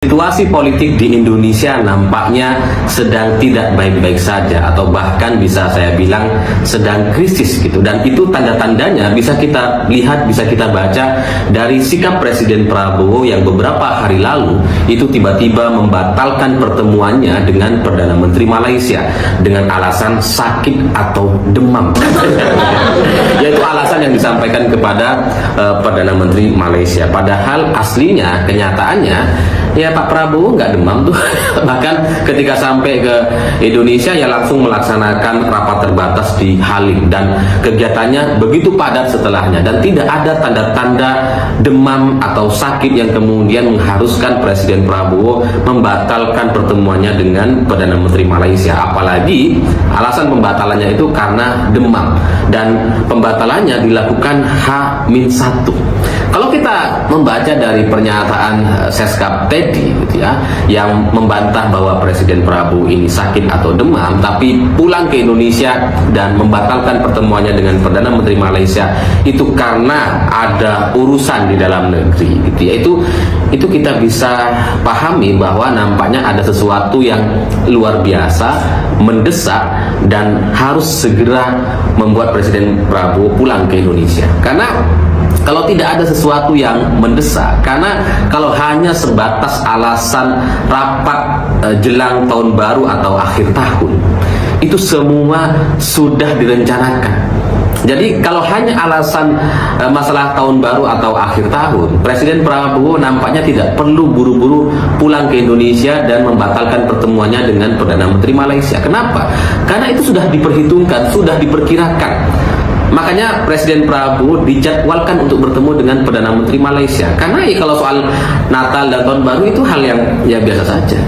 Situasi politik di Indonesia nampaknya sedang tidak baik-baik saja, atau bahkan bisa saya bilang sedang krisis gitu. Dan itu tanda-tandanya bisa kita lihat, bisa kita baca dari sikap Presiden Prabowo yang beberapa hari lalu itu tiba-tiba membatalkan pertemuannya dengan Perdana Menteri Malaysia dengan alasan sakit atau demam. Yaitu alasan yang disampaikan kepada Perdana Menteri Malaysia. Padahal aslinya, kenyataannya ya Pak Prabowo nggak demam tuh. Bahkan ketika sampai ke Indonesia ya langsung melaksanakan rapat terbatas di Halim, dan kegiatannya begitu padat setelahnya, dan tidak ada tanda-tanda demam atau sakit yang kemudian mengharuskan Presiden Prabowo membatalkan pertemuannya dengan Perdana Menteri Malaysia. Apalagi alasan pembatalannya itu karena demam, dan pembatalannya dilakukan H-1. Kalau kita membaca dari pernyataan Seskap tadi gitu ya, yang membantah bahwa Presiden Prabowo ini sakit atau demam tapi pulang ke Indonesia dan membatalkan pertemuannya dengan Perdana Menteri Malaysia itu karena ada urusan di dalam negeri gitu ya, itu kita bisa pahami bahwa nampaknya ada sesuatu yang luar biasa mendesak dan harus segera membuat Presiden Prabowo pulang ke Indonesia. Karena kalau tidak ada sesuatu yang mendesak, karena kalau hanya sebatas alasan rapat jelang tahun baru atau akhir tahun, itu semua sudah direncanakan. Jadi kalau hanya alasan masalah tahun baru atau akhir tahun, Presiden Prabowo nampaknya tidak perlu buru-buru pulang ke Indonesia dan membatalkan pertemuannya dengan Perdana Menteri Malaysia. Kenapa? Karena itu sudah diperhitungkan, sudah diperkirakan. Makanya Presiden Prabowo dijadwalkan untuk bertemu dengan Perdana Menteri Malaysia. Karena ya kalau soal Natal dan Tahun Baru itu hal yang ya biasa saja.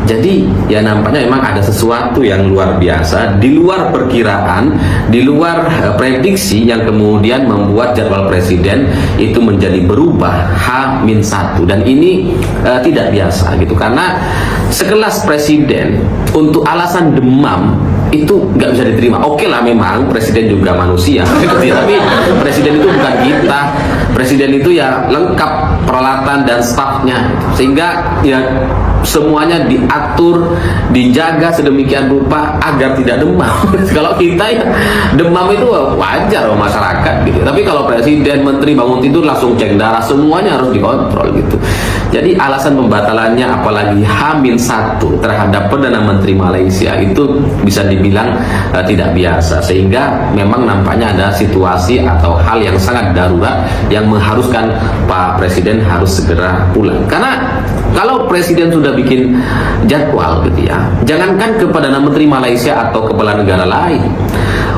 Jadi ya nampaknya memang ada sesuatu yang luar biasa, di luar perkiraan, di luar prediksi, yang kemudian membuat jadwal Presiden itu menjadi berubah H-1. Dan ini tidak biasa gitu. Karena sekelas Presiden untuk alasan demam itu nggak bisa diterima. Oke lah, memang Presiden juga manusia tapi Presiden itu bukan kita. Presiden itu ya lengkap peralatan dan stafnya, sehingga ya semuanya diatur, dijaga sedemikian rupa agar tidak demam. Kalau kita ya demam itu wajar masyarakat gitu. Tapi kalau Presiden, Menteri bangun tidur langsung cek darah, semuanya harus dikontrol gitu. Jadi alasan pembatalannya apalagi H-1 terhadap Perdana Menteri Malaysia itu bisa dibilang tidak biasa, sehingga memang nampaknya ada situasi atau hal yang sangat darurat yang mengharuskan Pak Presiden harus segera pulang. Karena kalau Presiden sudah bikin jadwal gitu ya, jangankan ke Perdana Menteri Malaysia atau kepala negara lain,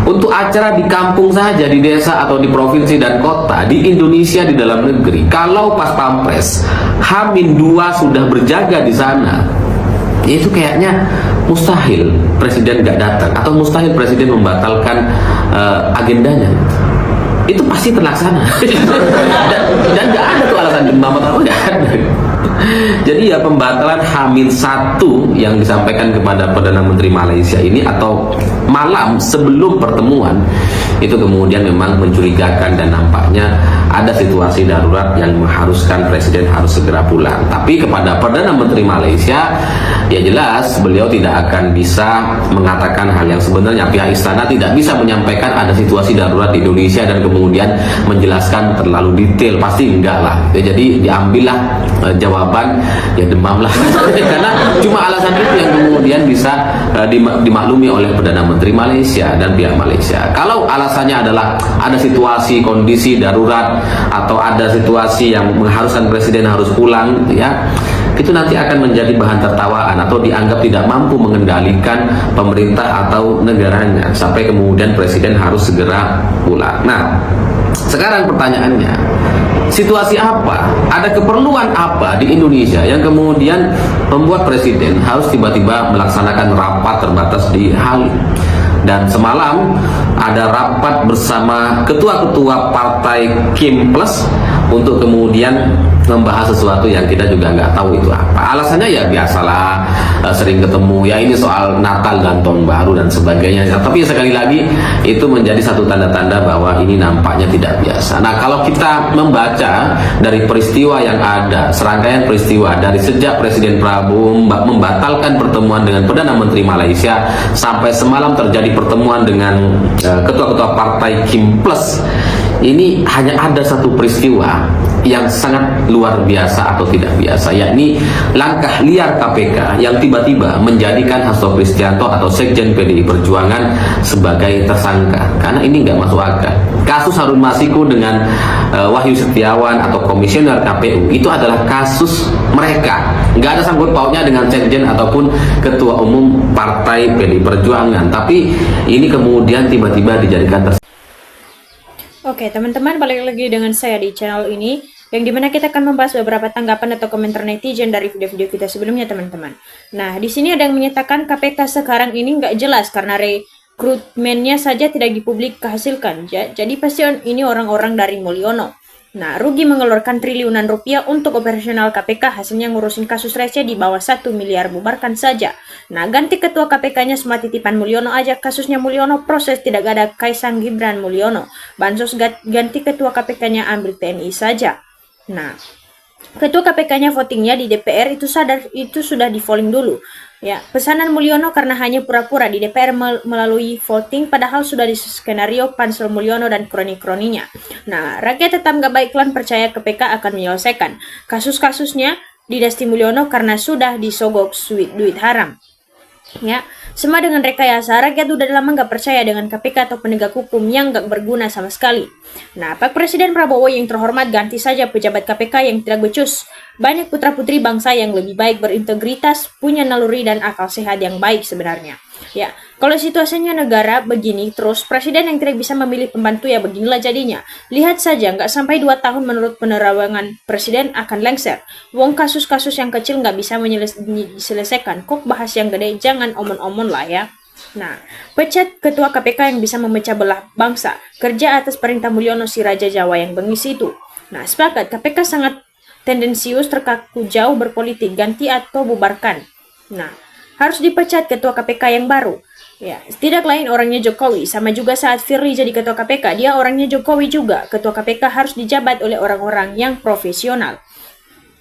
untuk acara di kampung saja, di desa atau di provinsi dan kota, di Indonesia, di dalam negeri, kalau pas Pampres H-2 sudah berjaga di sana, itu kayaknya mustahil Presiden nggak datang, atau mustahil Presiden membatalkan agendanya. Itu pasti terlaksana. dan nggak ada tuh alasan demam atau nggak ada. Jadi ya pembatalan H-1 yang disampaikan kepada Perdana Menteri Malaysia ini, atau malam sebelum pertemuan, itu kemudian memang mencurigakan, dan nampaknya ada situasi darurat yang mengharuskan Presiden harus segera pulang. Tapi kepada Perdana Menteri Malaysia ya jelas beliau tidak akan bisa mengatakan hal yang sebenarnya. Pihak istana tidak bisa menyampaikan ada situasi darurat di Indonesia dan kemudian menjelaskan terlalu detail, pasti enggak lah ya. Jadi diambillah jawaban ya demam lah. Karena cuma alasan itu yang kemudian bisa dimaklumi oleh Perdana Menteri Malaysia dan pihak Malaysia. Kalau alasannya adalah ada situasi kondisi darurat atau ada situasi yang mengharuskan Presiden harus pulang ya, itu nanti akan menjadi bahan tertawaan atau dianggap tidak mampu mengendalikan pemerintah atau negaranya, sampai kemudian Presiden harus segera pulang. Nah, sekarang pertanyaannya, situasi apa, ada keperluan apa di Indonesia yang kemudian membuat Presiden harus tiba-tiba melaksanakan rapat terbatas di Halim? Dan semalam ada rapat bersama ketua-ketua partai Kim Plus untuk kemudian membahas sesuatu yang kita juga nggak tahu itu apa. Alasannya ya biasalah, sering ketemu, ya ini soal Natal dan Tahun Baru dan sebagainya. Tapi sekali lagi itu menjadi satu tanda-tanda bahwa ini nampaknya tidak biasa. Nah, kalau kita membaca dari peristiwa yang ada, serangkaian peristiwa dari sejak Presiden Prabowo membatalkan pertemuan dengan Perdana Menteri Malaysia sampai semalam terjadi pertemuan dengan ketua-ketua partai Kim Plus, ini hanya ada satu peristiwa yang sangat luar biasa atau tidak biasa, yakni langkah liar KPK yang tiba-tiba menjadikan Hasto Kristianto atau Sekjen PDI Perjuangan sebagai tersangka, karena ini nggak masuk akal. Kasus Harun Masiku dengan Wahyu Setiawan atau Komisioner KPU itu adalah kasus mereka, nggak ada sangkut pautnya dengan Sekjen ataupun Ketua Umum Partai PDI Perjuangan, tapi ini kemudian tiba-tiba dijadikan tersangka. Oke, teman-teman, balik lagi dengan saya di channel ini, yang dimana kita akan membahas beberapa tanggapan atau komentar netizen dari video-video kita sebelumnya, teman-teman. Nah, di sini ada yang menyatakan KPK sekarang ini nggak jelas karena rekrutmennya saja tidak dipublikasikan. Jadi pasti ini orang-orang dari Mulyono. Nah, rugi mengeluarkan triliunan rupiah untuk operasional KPK, hasilnya ngurusin kasus receh di bawah 1 miliar, bubarkan saja. Nah, ganti ketua KPK-nya semua titipan Mulyono aja, kasusnya Mulyono proses, tidak ada Kaisang Gibran Mulyono. Bansos ganti ketua KPK-nya, ambil TNI saja. Nah, ketua KPK-nya votingnya di DPR itu sudah di voting dulu. Ya, pesanan Mulyono karena hanya pura-pura di DPR melalui voting, padahal sudah di skenario Pansel Mulyono dan kroni-kroninya. Nah, rakyat tetap nggak baiklah percaya KPK akan menyelesaikan kasus-kasusnya di Dasti Mulyono karena sudah disogok duit haram. Ya, sama dengan rekayasa, rakyat udah lama nggak percaya dengan KPK atau penegak hukum yang nggak berguna sama sekali. Nah, Pak Presiden Prabowo yang terhormat, ganti saja pejabat KPK yang tidak becus. Banyak putra-putri bangsa yang lebih baik, berintegritas, punya naluri dan akal sehat yang baik sebenarnya. Ya, kalau situasinya negara begini terus, presiden yang tidak bisa memilih pembantu ya beginilah jadinya. Lihat saja, nggak sampai 2 tahun menurut penerawangan presiden akan lengser. Wong kasus-kasus yang kecil nggak bisa diselesaikan, kok bahas yang gede, jangan omon-omon lah ya. Nah, pecat ketua KPK yang bisa memecah belah bangsa, kerja atas perintah Mulyono si Raja Jawa yang bengis itu. Nah, sepakat, KPK sangat tendensius, terkaku jauh berpolitik, ganti atau bubarkan. Nah, harus dipecat ketua KPK yang baru. Ya, tidak lain orangnya Jokowi. Sama juga saat Firly jadi ketua KPK, dia orangnya Jokowi juga. Ketua KPK harus dijabat oleh orang-orang yang profesional.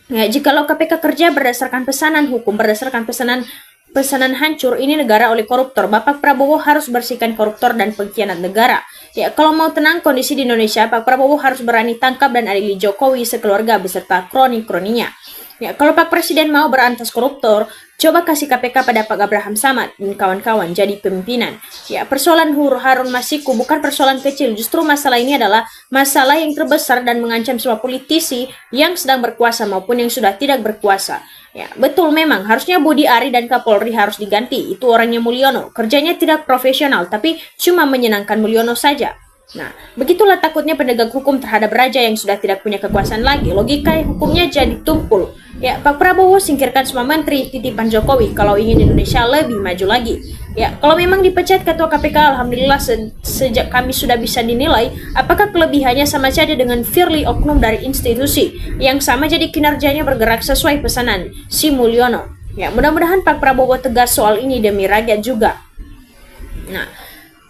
Ya, jikalau KPK kerja berdasarkan pesanan hukum, berdasarkan pesanan hancur, ini negara oleh koruptor. Bapak Prabowo harus bersihkan koruptor dan pengkhianat negara. Ya, kalau mau tenang kondisi di Indonesia, Pak Prabowo harus berani tangkap dan adili Jokowi sekeluarga beserta kroni-kroninya. Ya, kalau Pak Presiden mau berantas koruptor, coba kasih KPK pada Pak Abraham Samad dan kawan-kawan jadi pimpinan. Ya, persoalan Harun Masiku bukan persoalan kecil, justru masalah ini adalah masalah yang terbesar dan mengancam semua politisi yang sedang berkuasa maupun yang sudah tidak berkuasa. Ya, betul memang harusnya Budi Ari dan Kapolri harus diganti. Itu orangnya Mulyono, kerjanya tidak profesional tapi cuma menyenangkan Mulyono saja. Nah, begitulah takutnya penegak hukum terhadap raja yang sudah tidak punya kekuasaan lagi. Logika hukumnya jadi tumpul. Ya, Pak Prabowo singkirkan semua menteri titipan Jokowi kalau ingin Indonesia lebih maju lagi. Ya, kalau memang dipecat ketua KPK, alhamdulillah sejak kami sudah bisa dinilai apakah kelebihannya sama saja dengan Firly, oknum dari institusi yang sama, jadi kinerjanya bergerak sesuai pesanan si Mulyono. Ya, mudah-mudahan Pak Prabowo tegas soal ini demi rakyat juga. Nah,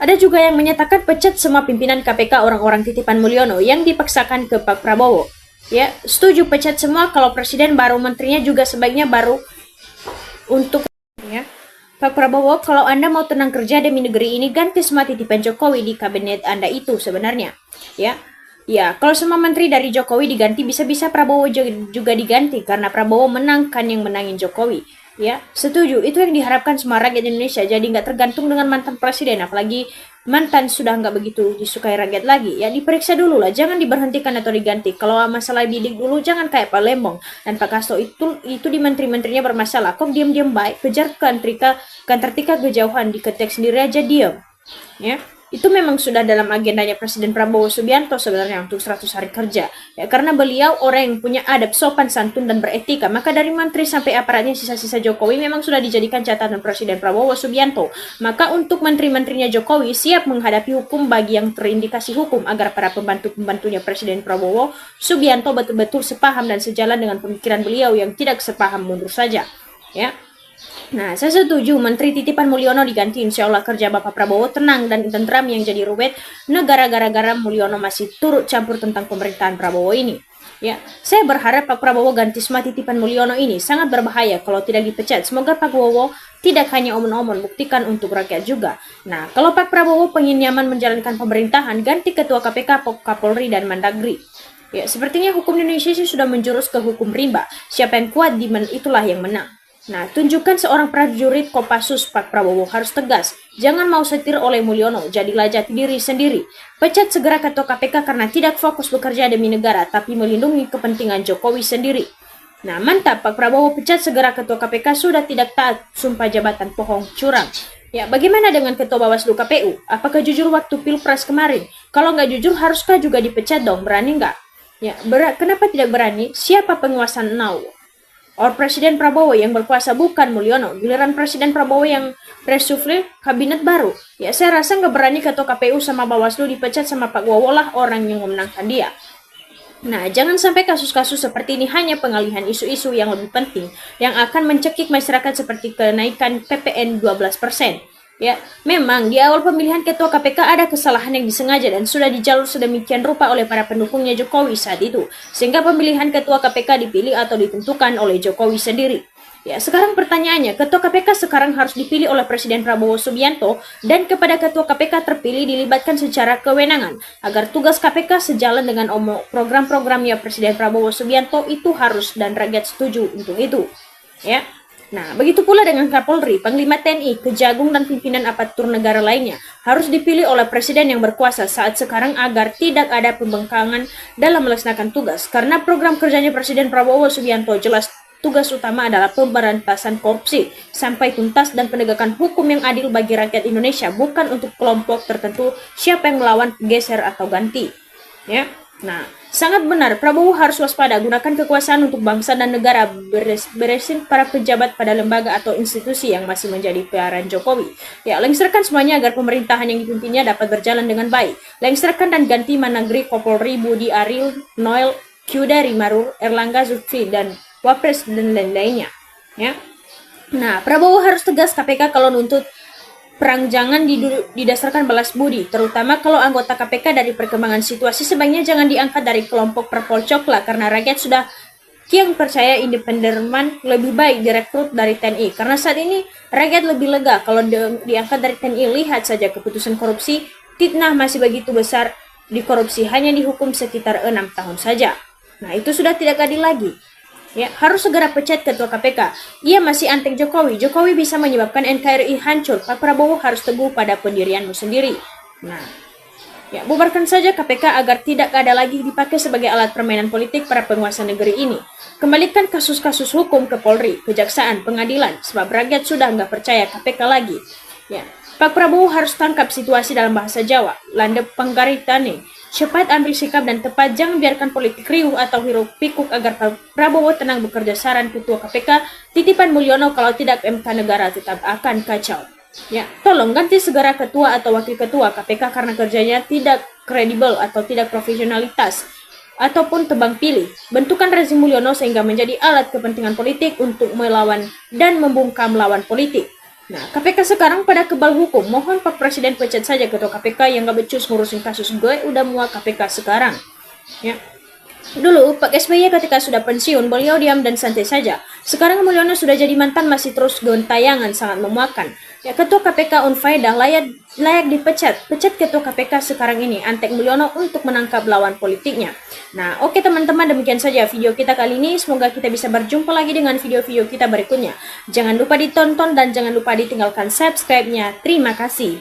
ada juga yang menyatakan pecat semua pimpinan KPK orang-orang titipan Mulyono yang dipaksakan ke Pak Prabowo. Ya, setuju pecat semua, kalau presiden baru, menterinya juga sebaiknya baru untuk ya. Pak Prabowo, kalau Anda mau tenang kerja demi negeri ini, ganti semua titipan Jokowi di kabinet Anda itu sebenarnya. Ya. Ya, kalau semua menteri dari Jokowi diganti, bisa-bisa Prabowo juga diganti karena Prabowo menangkan yang menangin Jokowi. Ya, setuju. Itu yang diharapkan semua rakyat Indonesia. Jadi nggak tergantung dengan mantan presiden, apalagi mantan sudah nggak begitu disukai rakyat lagi. Ya, diperiksa dulu lah, jangan diberhentikan atau diganti. Kalau masalah bidik dulu, jangan kayak Pak Lembong dan Pak Hasto itu di menteri-menterinya bermasalah. Kok diam-diam baik, kejar ke Antartika kejauhan, diketek sendiri aja diam. Ya. itu memang sudah dalam agendanya Presiden Prabowo Subianto sebenarnya untuk 100 hari kerja. Ya, karena beliau orang yang punya adab, sopan, santun, dan beretika. Maka dari menteri sampai aparatnya sisa-sisa Jokowi memang sudah dijadikan catatan Presiden Prabowo Subianto. Maka untuk menteri-menterinya Jokowi siap menghadapi hukum bagi yang terindikasi hukum agar para pembantu-pembantunya Presiden Prabowo Subianto betul-betul sepaham dan sejalan dengan pemikiran beliau yang tidak sepaham mundur saja. Ya. Nah, saya setuju Menteri Titipan Mulyono diganti, insya Allah kerja Bapak Prabowo tenang dan tentram. Yang jadi ruwet negara gara-gara Mulyono masih turut campur tentang pemerintahan Prabowo ini. Ya, saya berharap Pak Prabowo ganti semua Titipan Mulyono ini sangat berbahaya kalau tidak dipecat. Semoga Pak Prabowo tidak hanya omon-omon, buktikan untuk rakyat juga. Nah, kalau Pak Prabowo pengen nyaman menjalankan pemerintahan, ganti Ketua KPK, Kapolri, dan Mendagri. Ya, sepertinya hukum Indonesia sudah menjurus ke hukum rimba. Siapa yang kuat itulah yang menang. Nah, tunjukkan seorang prajurit Kopassus. Pak Prabowo harus tegas. Jangan mau setir oleh Mulyono, jadilah jati diri sendiri. Pecat segera Ketua KPK karena tidak fokus bekerja demi negara, tapi melindungi kepentingan Jokowi sendiri. Nah, mantap, Pak Prabowo pecat segera Ketua KPK sudah tidak taat sumpah jabatan bohong curang. Ya, bagaimana dengan Ketua Bawaslu KPU? Apakah jujur waktu Pilpres kemarin? Kalau nggak jujur, haruskah juga dipecat dong? Berani nggak? Ya, kenapa tidak berani? Siapa penguasa now? Presiden Prabowo yang berkuasa bukan Mulyono. Giliran Presiden Prabowo yang reshuffle kabinet baru. Ya, saya rasa nggak berani Ketua KPU sama Bawaslu dipecat sama Pak Wowo lah orang yang memenangkan dia. Nah, jangan sampai kasus-kasus seperti ini hanya pengalihan isu-isu yang lebih penting yang akan mencekik masyarakat seperti kenaikan PPN 12%. Ya, memang di awal pemilihan Ketua KPK ada kesalahan yang disengaja dan sudah dijalur sedemikian rupa oleh para pendukungnya Jokowi saat itu, sehingga pemilihan Ketua KPK dipilih atau ditentukan oleh Jokowi sendiri. Ya, sekarang pertanyaannya, Ketua KPK sekarang harus dipilih oleh Presiden Prabowo Subianto dan kepada Ketua KPK terpilih dilibatkan secara kewenangan agar tugas KPK sejalan dengan program-programnya Presiden Prabowo Subianto itu harus dan rakyat setuju untuk itu. Ya. Nah, begitu pula dengan Kapolri, Panglima TNI, Kejagung, dan pimpinan aparatur negara lainnya harus dipilih oleh Presiden yang berkuasa saat sekarang agar tidak ada pembangkangan dalam melaksanakan tugas. Karena program kerjanya Presiden Prabowo Subianto jelas tugas utama adalah pemberantasan korupsi sampai tuntas dan penegakan hukum yang adil bagi rakyat Indonesia, bukan untuk kelompok tertentu siapa yang melawan geser atau ganti. Ya. Nah, sangat benar, Prabowo harus waspada, gunakan kekuasaan untuk bangsa dan negara, beresin para pejabat pada lembaga atau institusi yang masih menjadi peliharaan Jokowi. Ya, lengsarkan semuanya agar pemerintahan yang dipimpinnya dapat berjalan dengan baik. Lengsarkan dan ganti Mendagri, Kapolri, Budi Ariel, Noel, Kyudari Marur, Erlangga Zulkifli, dan Wapres dan lain-lainnya. Ya. Nah, Prabowo harus tegas KPK kalau nuntut perang jangan didasarkan balas budi, terutama kalau anggota KPK dari perkembangan situasi sebaiknya jangan diangkat dari kelompok perpolcok lah, karena rakyat sudah kian percaya independenan lebih baik direkrut dari TNI, karena saat ini rakyat lebih lega kalau diangkat dari TNI. Lihat saja keputusan korupsi, Titnah masih begitu besar di korupsi, hanya dihukum sekitar 6 tahun saja. Nah, itu sudah tidak adil lagi. Ya, harus segera pecat Ketua KPK. Ia masih antek Jokowi. Jokowi bisa menyebabkan NKRI hancur. Pak Prabowo harus teguh pada pendirianmu sendiri. Nah, ya, bubarkan saja KPK agar tidak ada lagi dipakai sebagai alat permainan politik para penguasa negeri ini. Kembalikan kasus-kasus hukum ke Polri, Kejaksaan, Pengadilan, sebab rakyat sudah nggak percaya KPK lagi. Ya, Pak Prabowo harus tangkap situasi dalam bahasa Jawa. Landep panggaritane. Cepat ambil sikap dan tepat, jangan biarkan politik riuh atau hiruk pikuk agar Prabowo tenang bekerja. Saran Ketua KPK Titipan Mulyono, kalau tidak MK negara tetap akan kacau. Ya, tolong ganti segera ketua atau wakil ketua KPK karena kerjanya tidak kredibel atau tidak profesionalitas ataupun tebang pilih. Bentukan rezim Mulyono sehingga menjadi alat kepentingan politik untuk melawan dan membungkam lawan politik. Nah, KPK sekarang pada kebal hukum. Mohon Pak Presiden pecat saja Ketua KPK yang gak becus ngurusin kasus. Gue udah muak KPK sekarang. Ya. Dulu Pak SBY ketika sudah pensiun, beliau diam dan santai saja. Sekarang Mulyono sudah jadi mantan masih terus gentayangan, sangat memuakkan. Ya, Ketua KPK unfaedah, layak dipecat. Pecat Ketua KPK sekarang ini, antek Mulyono untuk menangkap lawan politiknya. Nah, oke teman-teman, demikian saja video kita kali ini. Semoga kita bisa berjumpa lagi dengan video-video kita berikutnya. Jangan lupa ditonton dan jangan lupa ditinggalkan subscribe-nya. Terima kasih.